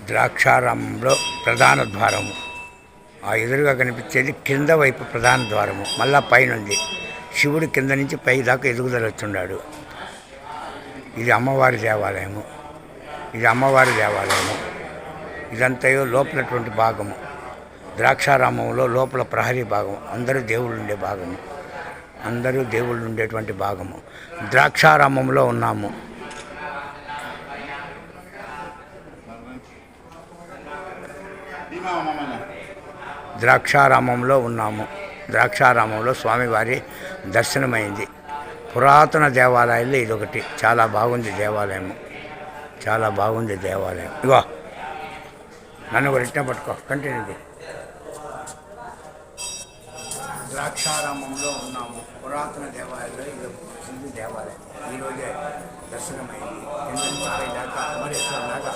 ద్రాక్షారామంలో ప్రధాన ద్వారము. ఆ ఎదురుగా కనిపించేది కింద వైపు ప్రధాన ద్వారము. మళ్ళా పైన ఉంది. శివుడు కింద నుంచి పై దాకా ఎదుగుదల వచ్చున్నాడు. ఇది అమ్మవారి దేవాలయము. ఇదంతయో లోపలటువంటి భాగము. ద్రాక్షారామంలో లోపల ప్రహరీ భాగం. అందరూ దేవుళ్ళు ఉండేటువంటి భాగము. ద్రాక్షారామంలో ఉన్నాము. ద్రాక్షారామంలో స్వామివారి దర్శనమైంది. పురాతన దేవాలయాల్లో ఇదొకటి. చాలా బాగుంది దేవాలయం. ఇగో నన్ను కూడా ఇట్లా పట్టుకో, కంటిన్యూ. ద్రాక్షారామంలో ఉన్నాము. పురాతన దేవాలయంలో ఇది దేవాలయం. ఈరోజే దర్శనమైంది. కింద నుంచి పై దాకా అమరేశ్వరం దాకా